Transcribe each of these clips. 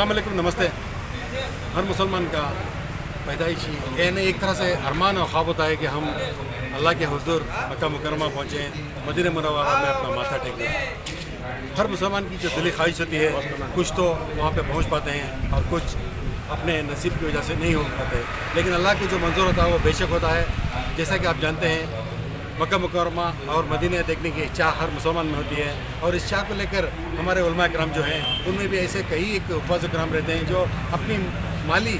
अस्सलाम वालेकुम, नमस्ते। हर मुसलमान का पैदाइशी यानी एक तरह से अरमान और ख्वाब होता है कि हम अल्लाह के हुजूर मक्का मुकरमा पहुँचें, मदीना मुनव्वरा में अपना माथा टेकें। हर मुसलमान की जो दिली ख्वाहिश होती है, कुछ तो वहाँ पे पहुँच पाते हैं और कुछ अपने नसीब की वजह से नहीं हो पाते, लेकिन अल्लाह की जो मंजूर होता है वो बेशक होता है। जैसा कि आप जानते हैं, मक्का मुकरमा और मदीना देखने की इच्छा हर मुसलमान में होती है, और इस चाह को लेकर हमारे उलमा कराम जो हैं उनमें भी ऐसे कई एक हुफ़ाज़ कराम रहते हैं जो अपनी माली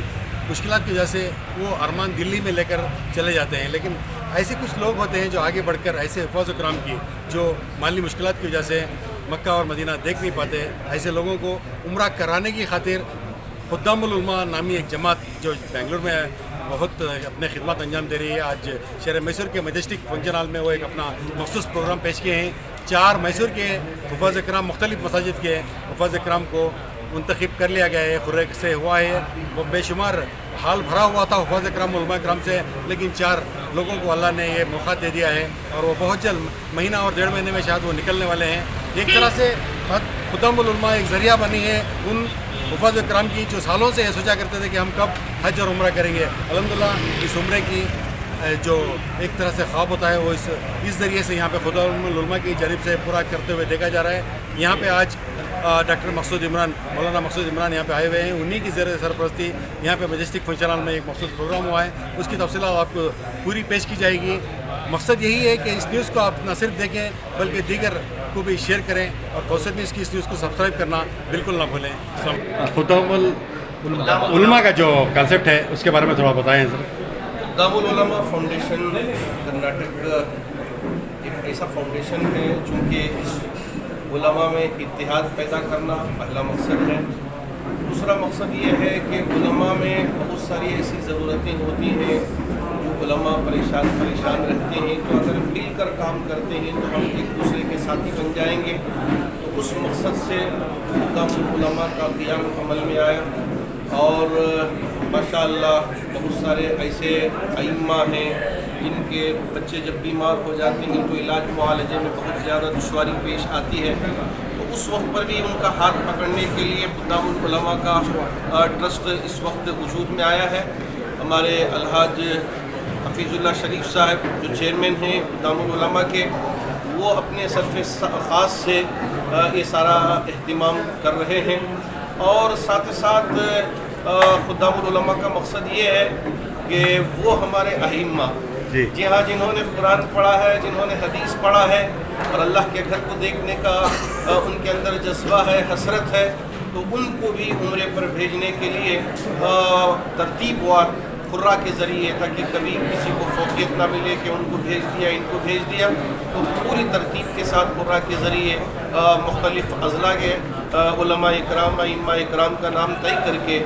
मुश्किलात की वजह से वो अरमान दिल्ली में लेकर चले जाते हैं। लेकिन ऐसे कुछ लोग होते हैं जो आगे बढ़कर ऐसे हुफ़ाज़ कराम की जो माली मुश्किलात की वजह से मक्का और मदीना देख नहीं पाते, ऐसे लोगों को उम्रा कराने की खातिर खुद्दामुल उलमा नामी एक जमात जो बेंगलुरु में बहुत अपने खिदमत अंजाम दे रही है। आज शहर मैसूर के मजेस्टिक फंक्शन हॉल में वो एक अपना मखसूस प्रोग्राम पेश किए हैं। 4 मैसूर के हुफ़ाज़ कराम मुख्तलिफ़ मसाजिद के हुफ़ाज़ कराम को मुंतखब कर लिया गया है, खुर्रे से हुआ है। वो बेशुमार हाल भरा हुआ था हुफ़ाज़ कराम उलमा कराम से, लेकिन 4 लोगों को अल्लाह ने ये मौका दे दिया है और वो बहुत जल्द महीना और 1.5 महीने में शायद वो निकलने वाले हैं। एक तरह से खुद्दामुल उलमा एक ज़रिया बनी है उन हुफ़ाज़ कराम की जो सालों से ये सोचा करते थे कि हम कब हज और उम्रा करेंगे। अल्हम्दुलिल्लाह इस उम्रे की जो एक तरह से ख्वाब होता है वो इस ज़रिए से यहाँ पे खुद्दामुल उलमा की जानिब से पूरा करते हुए देखा जा रहा है। यहाँ पे आज डॉक्टर मकसूद इमरान, मौलाना मकसूद इमरान यहाँ पे आए हुए हैं। उन्हीं की ज़रिए सरपरस्ती यहाँ पे मजेस्टिक फंक्शन हॉल में एक मखसूस प्रोग्राम हुआ है, उसकी तफसीलात आपको पूरी पेश की जाएगी। मकसद यही है कि इस न्यूज़ को आप न सिर्फ देखें बल्कि दीगर को भी शेयर करें, और कौसर न्यूज़ की इस न्यूज़ को सब्सक्राइब करना बिल्कुल ना भूलें। खुद्दामुल उलमा का जो कॉन्सेप्ट है उसके बारे में थोड़ा बताएं सर। खुद्दामुल उलमा फाउंडेशन कर्नाटक एक ऐसा फाउंडेशन है चूँकि इस उलमा में इत्तेहाद पैदा करना पहला मकसद है। दूसरा मकसद ये है कि उलमा में बहुत सारी ऐसी ज़रूरतें होती हैं जो उलमा परेशान रहते हैं, तो अगर मिल कर काम करते हैं तो हम एक दूसरे के साथी बन जाएंगे। तो उस मकसद से खुद्दामुल उलमा का क़ियाम अमल में आया, और माशाअल्लाह बहुत सारे ऐसे अइम्मा हैं जिनके बच्चे जब बीमार हो जाते हैं तो इलाज मुआलजे में बहुत ज़्यादा दुश्वारी पेश आती है। तो उस वक्त पर भी उनका हाथ पकड़ने के लिए खुद्दामुल उलमा का ट्रस्ट इस वक्त वजूद में आया है। हमारे अलहाज हफीज़ुल्लाह शरीफ साहब जो चेयरमैन हैं खुद्दामुल उलमा के, वो अपने सरफ़ ख़ास से ये सारा एहतिमाम कर रहे हैं। और साथ ही साथ खुद्दामुल उलमा का मकसद ये है कि वो हमारे अइम्मा जी हाँ, जिन्होंने कुरान पढ़ा है, जिन्होंने हदीस पढ़ा है और अल्लाह के घर को देखने का उनके अंदर जज्बा है, हसरत है, तो उनको भी उम्रे पर भेजने के लिए तरतीबवार खुर्रा के ज़रिए, ताकि कभी किसी को फौकियत ना मिले कि उनको भेज दिया इनको भेज दिया, तो पूरी तरतीब के साथ खुर्रा के ज़रिए मुख्तलिफ़ अज़ला के उलमा इकराम अइम्मा इकराम का नाम तय करके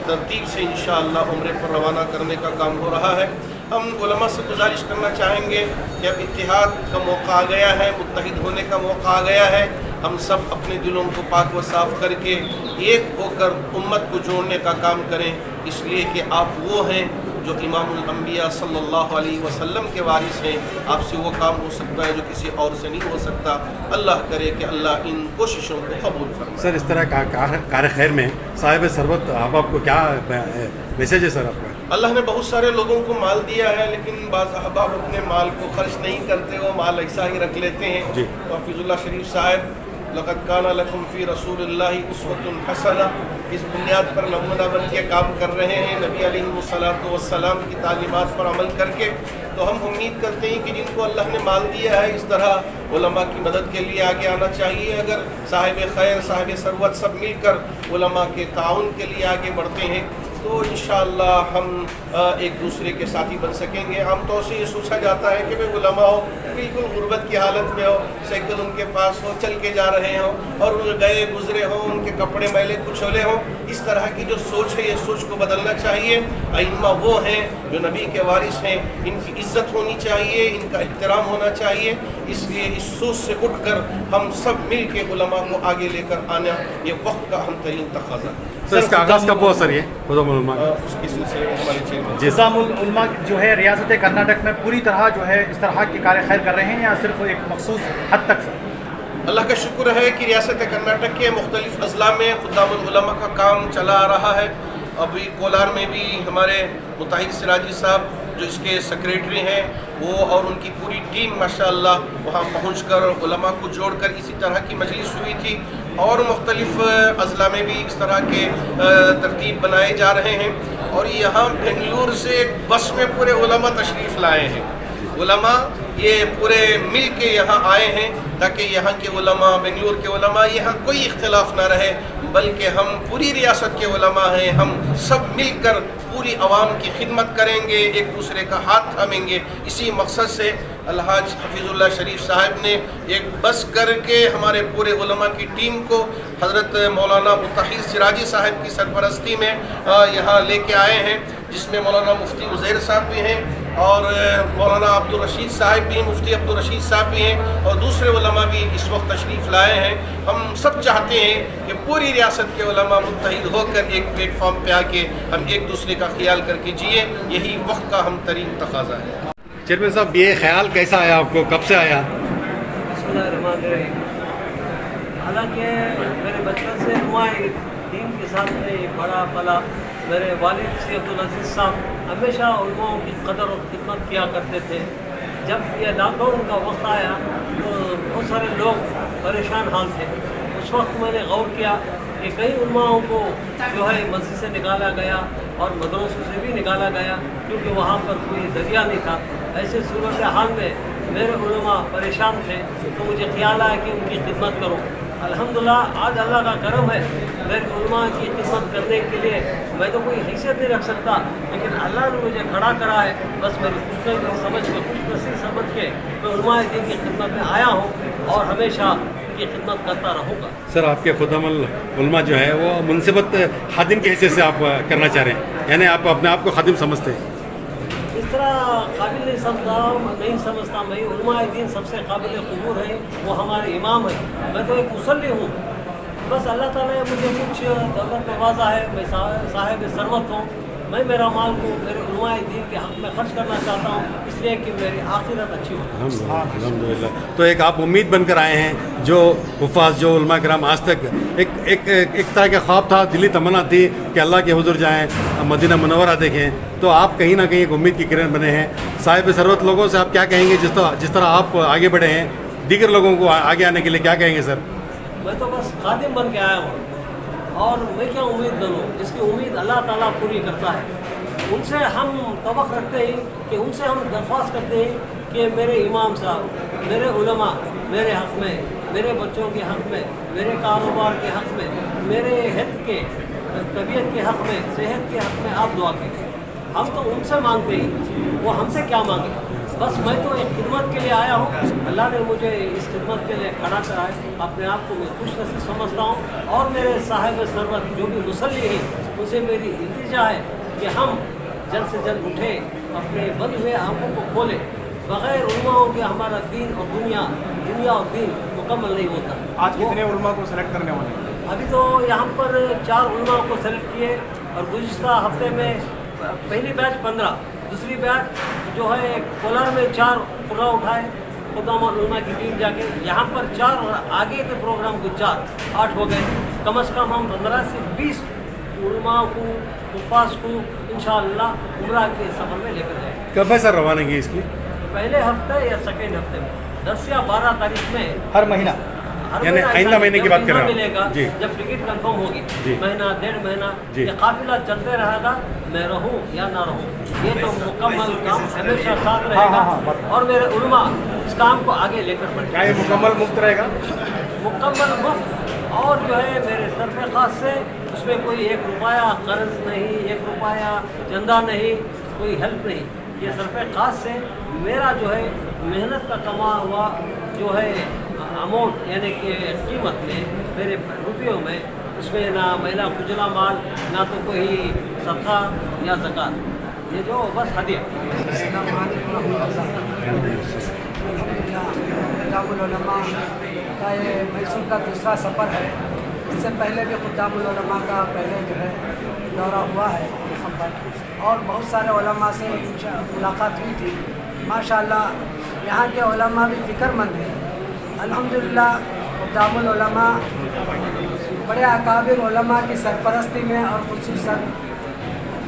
तरतीब से इंशाअल्लाह उम्रे पर रवाना करने का काम हो रहा है। हम उलमा से गुजारिश करना चाहेंगे कि अब इत्तिहाद का मौका आ गया है, मुत्तहिद होने का मौका आ गया है। हम सब अपने दिलों को पाक व साफ़ करके एक होकर उम्मत को जोड़ने का काम करें, इसलिए कि आप वो हैं जो इमामुल अंबिया सल्लल्लाहु अलैहि वसल्लम के वारिस हैं। आपसे वो काम हो सकता है जो किसी और से नहीं हो सकता। अल्लाह करे कि अल्लाह इन कोशिशों को कबूल फरमाए। सर, इस तरह का कार्य खैर में साहिब सरबत अहबाब को क्या मैसेज है सर आपका? अल्लाह ने बहुत सारे लोगों को माल दिया है, लेकिन बाज़ अहबाब अपने माल को खर्च नहीं करते, वो माल ऐसा ही रख लेते हैं। तो हफीज़ुल्लाह शरीफ साहब लक़द काना लकुम फ़ी रसूलिल्लाहि उस्वतुन हसना, इस बुनियाद पर नमूना बन के काम कर रहे हैं, नबी अलैहिस्सलातु वस्सलाम की तालीमात पर अमल करके। तो हम उम्मीद करते हैं कि जिनको अल्लाह ने माल दिया है, इस तरह उलमा की मदद के लिए आगे आना चाहिए। अगर साहिब खैर साहिब सरवत सब मिलकर उलमा के ताउन के लिए आगे बढ़ते हैं तो इंशाअल्लाह हम एक दूसरे के साथी बन सकेंगे। आमतौर से ये सोचा जाता है कि भाई उलमा हो बिल्कुल गुर्बत की हालत में हो, साइकिल उनके पास हो, चल के जा रहे हों और वो गए गुजरे हों, उनके कपड़े मैले कुचोले हों, इस तरह की जो सोच है ये सोच को बदलना चाहिए। अइम्मा वो हैं जो नबी के वारिस हैं, इनकी इज़्ज़त होनी चाहिए, इनका एहतराम होना चाहिए। इसलिए इस सोच से उठकर हम सब मिल के उलमा को आगे लेकर आना ये वक्त का अहम तरीन तकाज़ा है। सर, इसका आगाज़ कब हुआ सर? ये खुद्दामुल उलमा उसके सिलसिले में हमारे चेयरमैन खुद्दामुल उलमा जो है रियासत कर्नाटक में पूरी तरह जो है इस तरह के कार्य खैर कर रहे हैं या सिर्फ एक मखसूस हद तक सर? اللہ کا شکر ہے کہ ریاست کرناٹک کے مختلف اضلاع میں خدام العلماء کا کام چلا آ رہا ہے. ابھی کولار میں بھی ہمارے متحد سراجی صاحب جو اس کے سیکریٹری ہیں وہ اور ان کی پوری ٹیم ماشاءاللہ وہاں پہنچ کر علماء کو جوڑ کر اسی طرح کی مجلس ہوئی تھی. اور مختلف اضلاع میں بھی اس طرح کے ترتیب بنائے جا رہے ہیں. اور یہاں بنگلور سے ایک بس میں پورے علماء تشریف لائے ہیں. علماء یہ پورے مل کے یہاں آئے ہیں تاکہ یہاں کے علماء، بنگلور کے علماء، یہاں کوئی اختلاف نہ رہے، بلکہ ہم پوری ریاست کے علماء ہیں. ہم سب مل کر پوری عوام کی خدمت کریں گے، ایک دوسرے کا ہاتھ تھامیں گے. اسی مقصد سے الحاج حفیظ اللہ شریف صاحب نے ایک بس کر کے ہمارے پورے علماء کی ٹیم کو حضرت مولانا متحد سراجی صاحب کی سرپرستی میں یہاں لے کے آئے ہیں، جس میں مولانا مفتی عزیر صاحب بھی ہیں اور مولانا عبدالرشید صاحب بھی ہیں، مفتی عبدالرشید صاحب بھی ہیں اور دوسرے علماء بھی اس وقت تشریف لائے ہیں. ہم سب چاہتے ہیں کہ پوری ریاست کے علماء متحد ہو کر ایک پلیٹ فارم پہ آ کے ہم ایک دوسرے کا خیال کر کے جئیں. یہی وقت کا ہم ترین تقاضا ہے. چیئرمین صاحب، یہ خیال کیسا آیا آپ کو، کب سے آیا؟ بسم اللہ الرحمن الرحیم. حالانکہ میرے بچپن سے نمائیں دین کے ساتھ میں بڑا پلا. میرے والد سی عبدالعزیز صاحب ہمیشہ علماء کی قدر اور خدمت کیا کرتے تھے. جب یہ لاک ڈاؤن کا وقت آیا تو بہت سارے لوگ پریشان حال تھے. اس وقت میں نے غور کیا کہ کئی علماءوں کو جو ہے مسجد سے نکالا گیا اور مدرسوں سے بھی نکالا گیا کیونکہ وہاں پر کوئی ذریعہ نہیں تھا. ایسے صورت حال میں میرے علماء پریشان تھے تو مجھے خیال آیا کہ ان کی خدمت کروں. الحمدللہ آج اللہ کا کرم ہے، میرے علماء کی خدمت کرنے کے لیے میں تو کوئی حیثیت نہیں رکھ سکتا، لیکن اللہ نے مجھے کھڑا کرا ہے. بس میری خوش سمجھ کے، خوش نصیب سمجھ کے میں علماء دین کی خدمت میں آیا ہوں اور ہمیشہ کی خدمت کرتا رہوں گا. سر، آپ کے خدام العلماء جو ہے وہ منصبت خادم کی حیثیت سے آپ کرنا چاہ رہے ہیں، یعنی آپ اپنے آپ کو خادم سمجھتے ہیں؟ اس طرح قابل نہیں سمجھتا. میں علماء دین سب سے قابل قبول ہیں، وہ ہمارے امام ہیں. میں تو ایک مصلی ہوں. بس اللہ تعالیٰ نے مجھے کچھ دولت نوازا ہے، میں صاحب ثروت ہوں. میں میرا مال کو میرے علماء دین کے حق میں خرچ کرنا چاہتا ہوں، اس لیے کہ میری آخرت اچھی ہو. الحمدللہ. تو ایک آپ امید بن کر آئے ہیں، جو حفاظ، جو علماء کرام آج تک ایک طرح کا خواب تھا، دلی تمنا تھی کہ اللہ کے حضور جائیں، مدینہ منورہ دیکھیں، تو آپ کہیں نہ کہیں ایک امید کی کرن بنے ہیں. صاحب ثروت لوگوں سے آپ کیا کہیں گے، جس طرح آپ آگے بڑھے ہیں، دیگر لوگوں کو آگے آنے کے لیے کیا کہیں گے سر؟ میں تو بس خادم بن کے آیا ہوں اور میں کیا امید بنوں، جس کی امید اللہ تعالیٰ پوری کرتا ہے. ان سے ہم توقع رکھتے ہیں کہ ان سے ہم درخواست کرتے ہیں کہ میرے امام صاحب، میرے علماء میرے حق میں، میرے بچوں کے حق میں، میرے کاروبار کے حق میں، میرے ہیلتھ کے، طبیعت کے حق میں، صحت کے حق میں آپ دعا کیجیے. ہم تو ان سے مانگتے ہیں، وہ ہم سے کیا مانگے. بس میں تو ایک خدمت کے لیے آیا ہوں. اللہ نے مجھے اس خدمت کے لیے کھڑا کرا ہے. اپنے آپ کو میں خوش نصیب سمجھتا ہوں اور میرے صاحب ثروت جو بھی مصلی ہیں ان سے میری التجا ہے کہ ہم جلد سے جلد اٹھیں، اپنے بند ہوئے آنکھوں کو کھولیں. بغیر علماؤں کے ہمارا دین اور دنیا اور دین مکمل نہیں ہوتا. آج کتنے علماء کو سلیکٹ کرنے والے ہیں؟ ابھی تو یہاں پر 4 علماء کو سلیکٹ کیے اور گزشتہ ہفتے میں پہلی بیچ 15، دوسری بیچ جو ہے کولار میں 4 قرا اٹھائے خدام علماء کی ٹیم جا کے. یہاں پر 4 اور آگے کے پروگرام کو 4، 8 ہو گئے. کم از کم ہم 15 سے 20 علماء کو، حفاظ کو انشاءاللہ عمرہ کے سفر میں لے کر جائیں. کب ہے سر روانگی اس کی؟ پہلے ہفتے یا سیکنڈ ہفتے میں 10 یا 12 تاریخ میں. ہر مہینہ یعنی آئندہ مہینے کی بات کر رہا ہوں. ملے گا جی. جب ٹکٹ کنفرم ہوگی، جی. مہینہ 1.5 مہینہ جی. یہ قافلہ چلتے رہے گا. میں رہوں یا نہ رہوں، یہ تو مکمل کام ہمیشہ ساتھ رہے گا اور میرے علماء اس کام کو آگے لے کر بڑھیں. کیا یہ مکمل مفت رہے گا؟ مکمل مفت. اور جو ہے میرے طرف خاص سے اس میں کوئی 1 روپیہ قرض نہیں، 1 روپیہ چندہ نہیں، کوئی ہیلپ نہیں. یہ طرف خاص سے میرا جو ہے محنت کا کما ہوا جو ہے اماؤنٹ، یعنی کہ قیمت میں، میرے روپیوں میں، اس میں نہ مہیلا کچلا مال، نہ تو کوئی صدقہ یا زکوٰۃ، یہ جو بس ہدیہ. السلام علیکم ورحمۃ اللہ. الحمدللہ خدام العلماء کا یہ میسور کا دوسرا سفر ہے. اس سے پہلے بھی خدام العلماء کا پہلے جو ہے دورہ ہوا ہے یہاں پر اور بہت سارے علماء سے ملاقات ہوئی تھی. ماشاءاللہ یہاں کے علماء بھی فکر مند ہیں. الحمدللہ खुद्दामुल उलमा बड़े अकाबिर उलमा की सरपरस्ती में और खुसूसन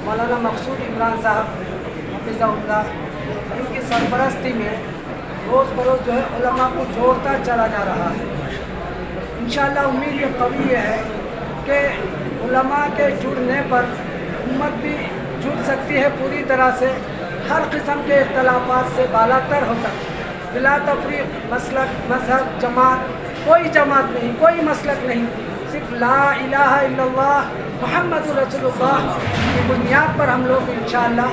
मौलाना मकसूद इमरान साहब हफिज़हुल्लाह इनकी सरपरस्ती में रोज़ बरोज़ जो है उलमा को जोड़ता चला जा रहा है। इंशाअल्लाह उम्मीद ये कवी है कि उलमा के जुड़ने पर उम्मत भी जुड़ सकती है पूरी तरह से, हर किस्म के इख्तलाफात से बालातर होकर, बिला तफरीक, मसलक, मजहब, जमात, कोई जमात नहीं, कोई मसलक नहीं, सिर्फ ला इलाहा इल्लल्लाह मुहम्मदुर रसूलुल्लाह की बुनियाद पर हम लोग इंशाअल्लाह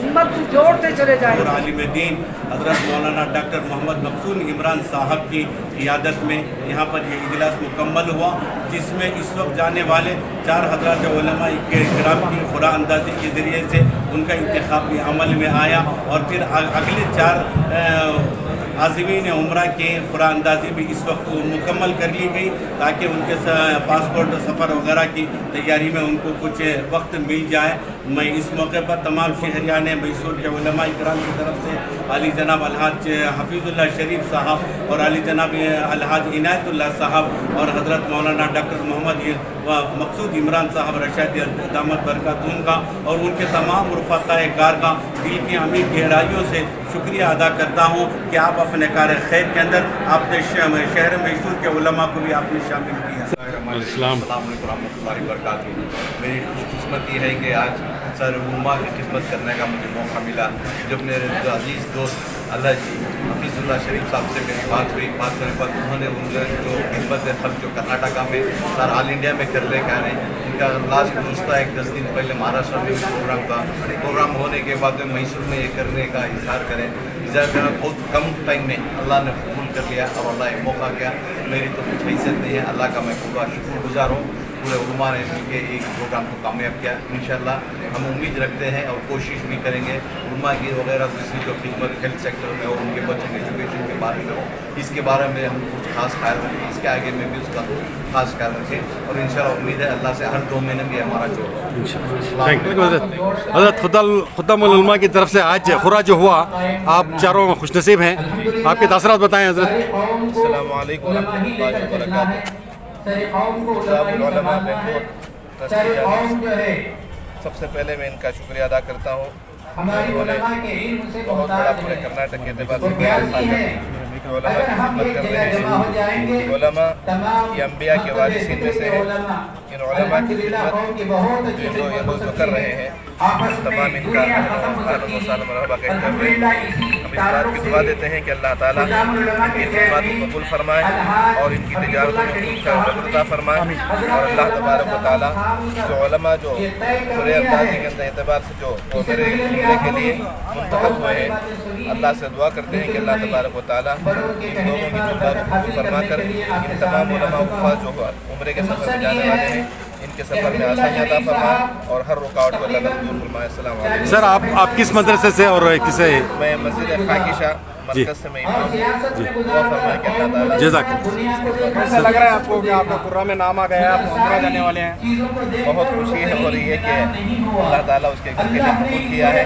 उम्मत को जोड़ते चले और जाएंगे। आलिम दीन हज़रत मौलाना डॉक्टर मोहम्मद मकसूद इमरान साहब की क़ियादत में यहाँ पर ये इजलास मुकम्मल हुआ, जिसमें इस वक्त जाने वाले 4 हज़रात उलमा किराम की खुरा अंदाज़ी के ज़रिए से उनका इंतखाब भी अमल में आया और फिर अगले 4 आज़मीन उम्रा के खुरा अंदाज़ी भी इस वक्त मुकम्मल कर ली गई, ताकि उनके पासपोर्ट सफ़र वगैरह की तैयारी में उनको कुछ वक्त मिल जाए। मैं इस मौके पर तमाम शहरियान मैसूर के उलमा इकराम की तरफ से अली जनाब अलहाज हफीज़ुल्लाह शरीफ साहब और अली जनाब अलहाज इनायतुल्लाह साहब और हज़रत मौलाना डॉक्टर मोहम्मद मकसूद इमरान साहब रशाद दामद बरकतुहुम का और उनके तमाम रफ़ाक़ाए कार का दिल की अमीर गहराइयों से शुक्रिया अदा करता हूँ कि आप अपने कार खैर के अंदर आपने शहर मैसूर के उलमा को भी आपने शामिल किया। अस्सलाम रहमतुल्लाहि वबरकातुहू। मेरी खुशकिस्मती है कि आज सर उम्मा की खिदमत करने का मुझे मौका मिला। जब मेरे अजीज़ दोस्त अल्लाह जी हफीज़ुल्लाह शरीफ साहब से मेरी बात हुई, बात करने पर उन्होंने उनके जो खिदमत खल्क़ जो कर्नाटका में सर ऑल इंडिया में कर ले गए हैं, उनका लास्ट गुज़श्ता 10 दिन पहले महाराष्ट्र में प्रोग्राम था। प्रोग्राम होने के बाद में मैसूर में ये करने का इज़हार करना बहुत कम टाइम में अल्लाह ने कबूल कर लिया और अल्लाह एक मौका किया। मेरी तो कुछ हैसियत नहीं है, अल्लाह का मैं पूरा शुक्रगुज़ार हूँ। पूरे उलमा ने मिलकर एक प्रोग्राम को कामयाब किया। इंशाअल्लाह हम उम्मीद रखते हैं और कोशिश भी करेंगे उलमा की वगैरह दूसरी जो खिदमत हेल्थ सेक्टर में और उनके बच्चों के एजुकेशन के बारे में हो, इसके बारे में हम कुछ खास ख्याल रखें, इसके आगे में भी उसका खास ख्याल रखें और इंशाअल्लाह उम्मीद है अल्लाह से हर 2 महीने में हमारा जो हज़रत खुद्दामुल उलमा की तरफ से आज खुरा जो हुआ, आप चारों खुशनसीब हैं, आपके तासरात बताएं हज़रत। अस्सलाम वालेकुम रहमतुल्लाहि व बरकातुहू। सबसे पहले मैं इनका शुक्रिया अदा करता हूँ। उन्होंने बहुत बड़ा पूरे कर्नाटक के एतबार से उलमा की खिदमत कर रहे हैं। उलमा ये अम्बिया के वारिसीन में से है। इन उलमा की खिदमत जो ये लोग जो कर रहे हैं, तमाम इनका मरहबा कहते हुए हम इस बात की दुआ देते हैं कि अल्लाह ताला इनकी खिदमत को कबूल फरमाए और इनकी तिजारत में बरकत फरमाए और अल्लाह तबारक व तआला जो उलमा जो पूरे अंदाज़े के एतबार से जो मेरे उम्रे के लिए मुंतखब हुए हैं, अल्लाह से दुआ करते हैं कि अल्लाह तबारक व तआला इन लोगों की जुम्मत को कबूल फरमा कर इन तमाम उलमा हुफ़ाज़ जो उम्रे के सफ़र में जाने वाले हैं, इनके सफ़र में आसानी अता फरमाए और हर रुकावट को अल्लाह दूर फरमाए। अस्सलाम वालेकुम। सर आप किस मदरसे से और किसे? मैं मस्जिद खाकिशा मरकज़ से मैं इमाम हूं। दुआ फरमाए कि अल्लाह ताला जज़ाकल्लाह। कैसा लग रहा है आपको कि आपका कुर्रा में नाम आ गया है, आप उम्रा जाने वाले हैं? बहुत खुशी है हो रही है कि अल्लाह ताला उसके घर के लिए कबूल किया है।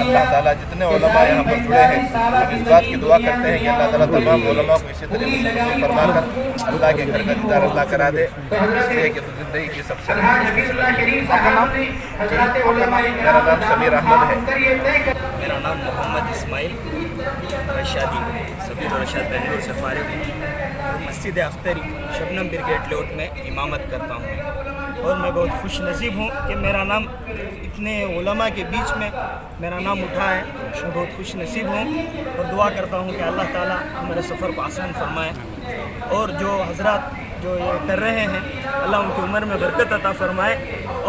अल्लाह ताला जितने उलमा यहाँ पर जुड़े हैं, हम इस बात की दुआ करते हैं कि अल्लाह ताला तमाम उलमा को इसी तरीके से कबूल फरमा कर अल्लाह के घर का दीदार अल्लाह करा दे, इसलिए कि तो ज़िंदगी की सबसे आपका नाम? मेरा नाम समीर अहमद है। मेरा नाम मोहम्मद इस्माइल रशादी, सबीर रशाद बेंगलोर से फारिग हूँ। मस्जिद अख्तरी शबनम ब्रिगेड लेआउट में इमामत करता हूँ और मैं बहुत खुश नसीब हूँ कि मेरा नाम इतने उलमा के बीच में मेरा नाम उठा है। मैं बहुत खुश नसीब हूँ और दुआ करता हूँ कि अल्लाह ताला हमारे सफ़र को आसान फरमाए और जो हजरात जो ये कर रहे हैं अल्लाह उनकी उम्र में बरकत अता फरमाए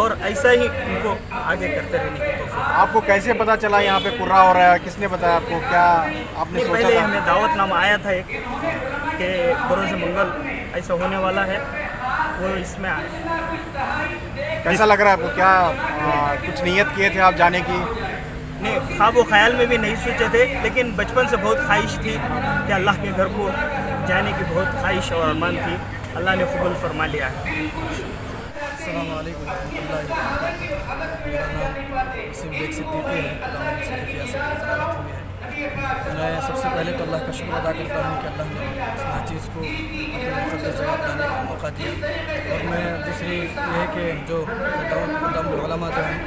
और ऐसा ही उनको आगे करते रहने की तौफीक। आपको कैसे पता चला यहाँ पे कुर्रा हो रहा है? किसने बताया आपको? क्या आपने सोचा पहले था? हमें दावतनामा आया था एक कि बरोज़ मंगल ऐसा होने वाला है, वो इसमें आया। कैसा लग रहा है आपको? क्या कुछ नियत किए थे आप जाने की? नहीं, ख्वाब ख्याल में भी नहीं सोचे थे, लेकिन बचपन से बहुत ख्वाहिश थी कि अल्लाह के घर को जाने की बहुत ख्वाहिश और अरमान थी। अल्लाह ने कबूल फरमा लिया है। अस्सलाम वालेकुम रहमतुल्लाहि व बरकातुहू। मेरा नाम वसीम बेग सिद्दीकी है। मैं सबसे पहले तो अल्लाह का शुक्र अदा करता हूँ कि अल्लाह ने इस चीज़ को अपने मुक़द्दस जगह बनाने का मौका दिया। और मैं दूसरी ये है कि जो उलमा जो हैं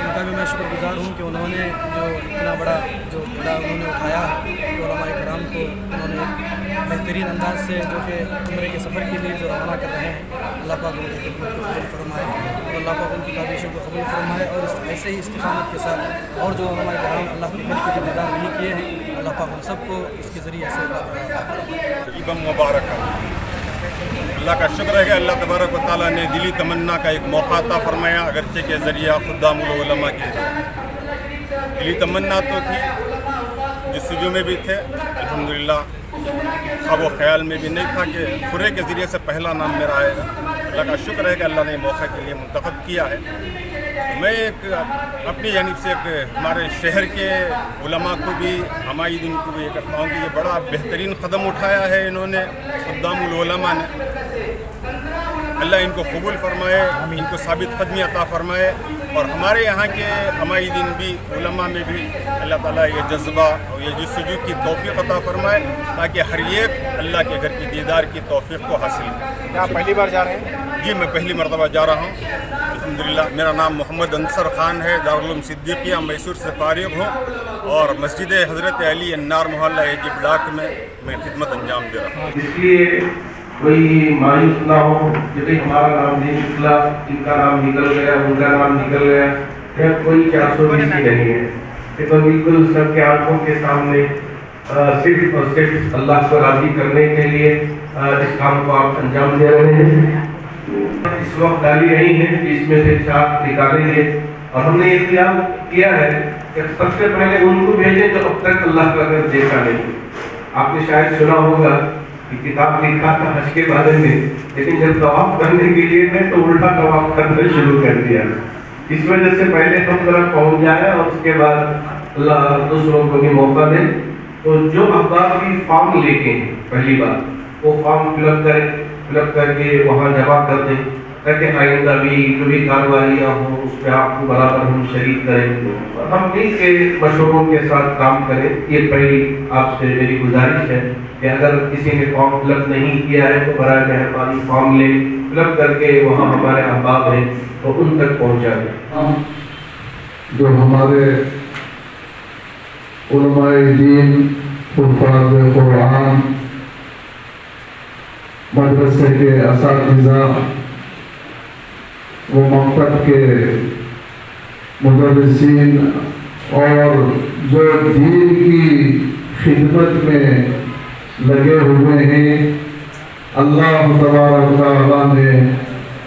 उनका भी मैं शुक्रगुज़ार हूँ कि उन्होंने जो इतना बड़ा उन्होंने उठाया है कि उलमा इकराम को उन्होंने बेहतरीन अंदाज से जो कि उम्रे के सफ़र के लिए जो रवाना कर रहे हैं, अल्लाह पाक उनकी खिदमत को कबूल फरमाए और अल्लाह पाक उनकी काविशों को कबूल फरमाए। और ऐसे ही इस्तिक़ामत के साथ और जो उलमा इकराम अल्लाह के घर के जो दीदार नहीं किए हैं, अल्लाह पाक उन सबको इसके ज़रिए से ईद मुबारक। अल्लाह का शुक्र है कि अल्लाह तबारक व तआला ने दिली तमन्ना का एक मौका अता फरमाया, अगरचे के ज़रिया खुद्दामुल उलमा की दिली तमन्ना तो थी, जस्तजू में भी थे, अल्हम्दुलिल्लाह ख्वाब व ख्याल में भी नहीं था कि खुरे के ज़रिए से पहला नाम मेरा आएगा। अल्लाह का शुक्र है कि अल्लाह ने मौके के लिए मुंतखब किया है। मैं एक अपनी जानिब से एक हमारे शहर के उलमा को भी, हमायदीन को भी ये करता हूँ कि ये बड़ा बेहतरीन कदम उठाया है इन्होंने, खुद्दामुल उलमा ने। अल्लाह इनको कबूल फरमाए, इनको साबित कदमी अता फरमाए और हमारे यहाँ के हमायदीन भी, उलमा में भी अल्लाह ताला ये जज्बा और ये जस्तजू की तौफीक अता फरमाए ताकि हर एक अल्लाह के घर की दीदार की तौफीक को हासिल करें। क्या आप पहली बार जा रहे हैं? जी, मैं पहली मरतबा जा रहा हूँ अल्हम्दुलिल्लाह। मेरा नाम मोहम्मद अंसर ख़ान है, दारुल उलूम सिद्दीक़िया मैसूर से फ़ारिग़ हूँ और मस्जिद हज़रत अली अन्नार मोहल्ला एजी ब्लॉक में मैं खिदमत अंजाम दे रहा हूँ। इसलिए कोई मायूस ना हो कि भाई हमारा नाम नहीं निकला, इनका नाम निकल गया, उनका नाम निकल गया, यह कोई 420 नहीं है। ये तो बिल्कुल सबके आंखों के सामने सिर्फ और सिर्फ अल्लाह को राज़ी करने के लिए इस काम को आप अंजाम दे रहे हैं। इस वक्त डाली रही है कि इसमें से 4 निकालेंगे और हमने ये किया है कि सबसे पहले उनको भेजें जो अब तक अल्लाह का घर देखा नहीं। आपने शायद सुना होगा कि किताब लिखा था हज के बारे में, लेकिन जब तवाफ करने के लिए गए तो उल्टा तवाफ करना शुरू कर दिया। इस वजह से पहले हम तरफ पहुंच जाए और उसके बाद अल्लाह दूसरों को भी मौका दे। तो जो अखबार भी फॉर्म लेके पहली बार वो फॉर्म फिलअप करके वहाँ जमा कर दें ताकि आइंदा भी जो भी कार्रवाइयाँ हों उसमें आपको बराबर हम शरीक करें और हम मिल के मशवरों के साथ काम करें। ये पहली आपसे मेरी गुजारिश है कि अगर किसी ने फॉर्म फिलअप नहीं किया है तो बराए मेहरबानी फॉर्म ले फिलअप करके वहाँ हमारे अहबाब हैं तो उन तक पहुँचा दें। जो हमारे उलमाए दीन, हुफ़ाज़ कुरान, मदरसे के असातिज़ा, वो मकतब के मुदर्रिसीन और जो दीन की खिदमत में लगे हुए हैं, अल्लाह तबारक व तआला ने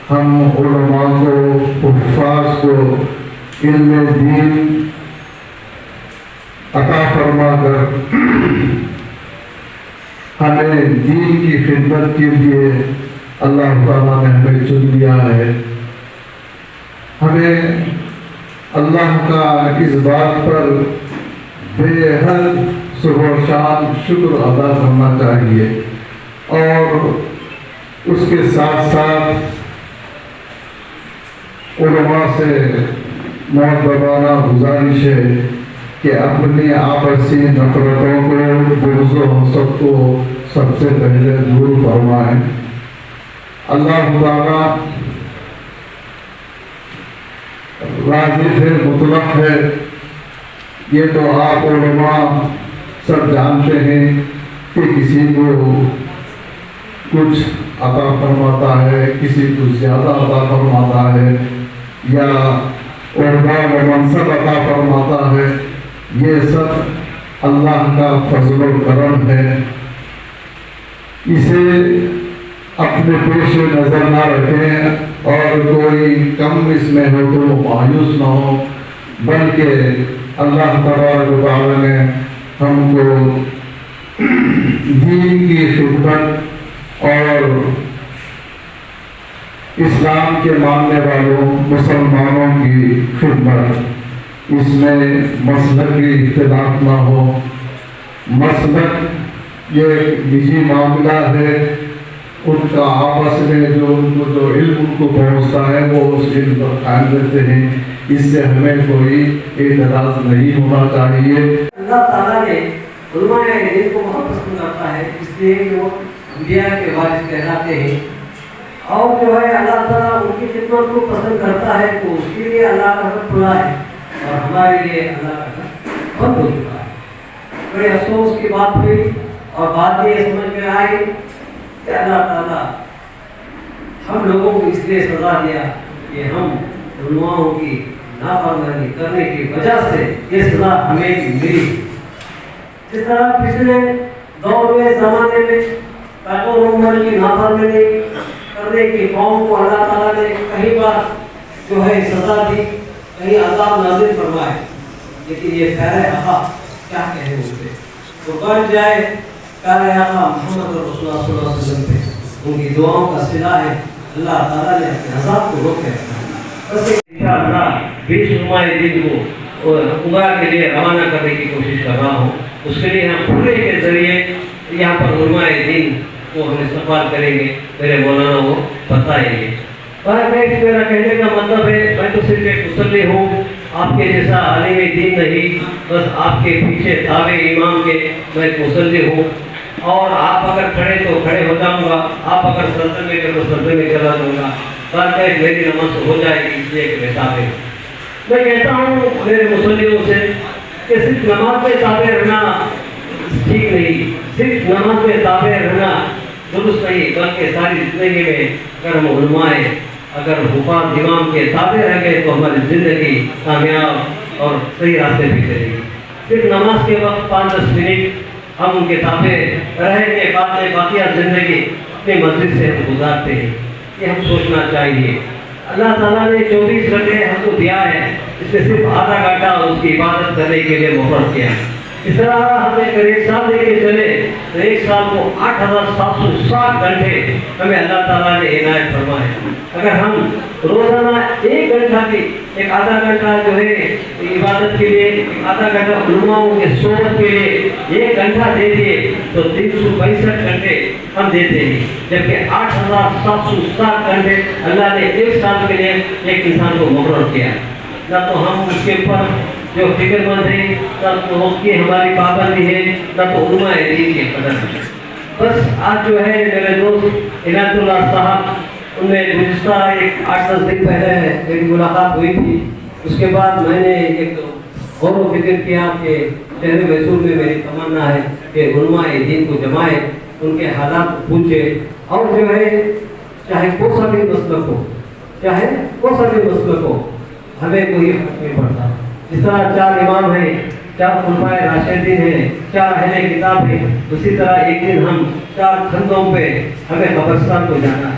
हम उलमा को, हुफ़ाज़ को इल्म दीन अता फरमा कर हमें दीन की खिदमत के लिए अल्लाह ताला ने हमें चुन लिया है। हमें अल्लाह का इस बात पर बेहद सुबह शाम शुक्र अदा करना चाहिए और उसके साथ साथ उलमा से मुअद्दबाना गुजारिश है कि अपनी आपसी नफरतों को, बुग़्ज़ व हसद को सबसे पहले दूर फरमाएं। अल्लाह ताला राज़िक़ मुतलक़ है, ये तो आप उलमा सब जानते हैं कि किसी को कुछ अता फरमाता है, किसी को ज़्यादा अता फरमाता है या ओहदा व मनसब अता फरमाता है। ये सब अल्लाह का फज़ल व करम है। इसे अपने पेश नज़र ना रखें और कोई कम इसमें हो तो मायूस ना हो, बल्कि अल्लाह तबारक व तआला ने हमको दीन की खिदमत और इस्लाम के मानने वालों मुसलमानों की खिदमत, इसमें मसलक की इख्तिलाफ ना हो। मसलक ये निजी मामला है, उनका आपस में जो उनको जो इल्म उनको पहुँचता है वो उस इल्म पर कायम रहते हैं। इससे हमें कोई एतराज़ नहीं होना चाहिए। اللہ تعالیٰ نے علماء دین کو بہت پسند کرتا ہے، اس لیے کہ وہ انبیاء کے وارث کہلاتے ہیں، اور جو ہے اللہ تعالیٰ ان کی خدمت کو پسند کرتا ہے تو اس کے لیے اللہ کا حق کھلا ہے اور ہمارے لیے اللہ کا حق بند ہو چکا ہے۔ بڑے افسوس کی بات ہوئی اور بات یہ سمجھ میں آئی کہ اللہ تعالیٰ ہم لوگوں کو اس لیے سزا دیا کہ ہم علماؤں کی نافرمانی کرنے کی وجہ سے یہ سزا ہمیں ملی۔ اس طرح پچھلے دور میں زمانے میں پیغمبر کی نافرمانی کرنے کی قوم کو اللہ تعالیٰ نے کئی بار جو ہے سزا دی، کہیں عذاب نازل فرمائے، لیکن یہ پیارے آقا کیا کہیں ان پہ، تو بڑھ جائے پیارے آقا محمد رسول اللہ صلی اللہ علیہ وسلم پہ، ان کی دعاؤں کا صلہ ہے، اللہ تعالیٰ نے اپنے عذاب کو روکے رکھا۔ بس انشاءاللہ 20 علماء دین کو عمرہ کے لیے روانہ کرنے کی کوشش کر رہا ہوں، اس کے لیے ہم کھلے کے ذریعے یہاں پر علماء دین کو ہم استقبال کریں گے، میرے مولانا وہ بتائیں گے۔ اور میرا کہنے کا مطلب ہے میں تو صرف ایک مصلی ہوں، آپ کے جیسا عالم دین نہیں، بس آپ کے پیچھے تابع امام کے میں ایک مصلی ہوں، اور آپ اگر کھڑے تو کھڑے ہو جاؤں گا، آپ اگر سجدے میں کرو سجدے میں چلا جاؤں گا، بلکہ میری نماز ہو جائے گی، اس لیے کہ میں تابع ہوں۔ میں کہتا ہوں میرے مصلیوں سے کہ صرف نماز میں تابع رہنا ٹھیک نہیں، صرف نماز میں تابع رہنا درست نہیں، بلکہ ساری زندگی میں اگر ہم علماء اگر حفاظ امام کے تابع رہ گئے تو ہماری زندگی کامیاب اور صحیح راستے پہ چلے گی۔ صرف نماز کے وقت 5-10 منٹ ہم ان کے تابع رہیں گے، بعد میں باقیہ زندگی اپنی مسجد سے ہم گزارتے ہیں، یہ ہم سوچنا چاہیے۔ اللہ تعالیٰ نے 24 گھنٹے ہم کو دیا ہے، اس سے صرف آدھا گھنٹہ اس کی عبادت کرنے کے لیے مقرر کیا ہے۔ اس طرح ہم نے اگر 1 سال لے کے چلے تو 1 سال کو 8760 گھنٹے ہمیں اللہ تعالیٰ نے عنایت فرمائے۔ اگر ہم روزانہ 1 گھنٹہ کی ایک آدھا گھنٹہ جو ہے عبادت کے لیے، آدھا گھنٹہ علماؤں کے صحبت کے لیے 1 گھنٹہ دے دیے تو 362 گھنٹے ہم دیتے ہیں، جبکہ 8760 گھنٹے اللہ نے 1 سال کے لیے ایک انسان کو مقرر کیا۔ نہ تو ہم اس کے اوپر جو فکر مند ہے، نہ تو اس کی ہماری پابندی ہے، نہ تو علماء دین کی قدر ہے۔ بس آج جو ہے میرے دوست عنایت اللہ صاحب، ان میں گزشتہ 8-10 دن پہلے میری ملاقات ہوئی تھی، اس کے بعد میں نے ایک غور و فکر کیا کہ شہر میسور میں میری تمنا ہے کہ علماء دین کو جمائے، ان کے حالات کو پوچھے، اور جو ہے چاہے کون سا بھی مسلک ہو، چاہے کون سا بھی مسلک ہو، ہمیں کوئی فرق نہیں پڑتا۔ جس طرح 4 امام ہیں، 4 خلفائے راشدین ہیں، 4 اہل کتاب ہیں، اسی طرح ایک دن ہم 4 کندھوں پہ ہمیں قبرستان کو جانا ہے۔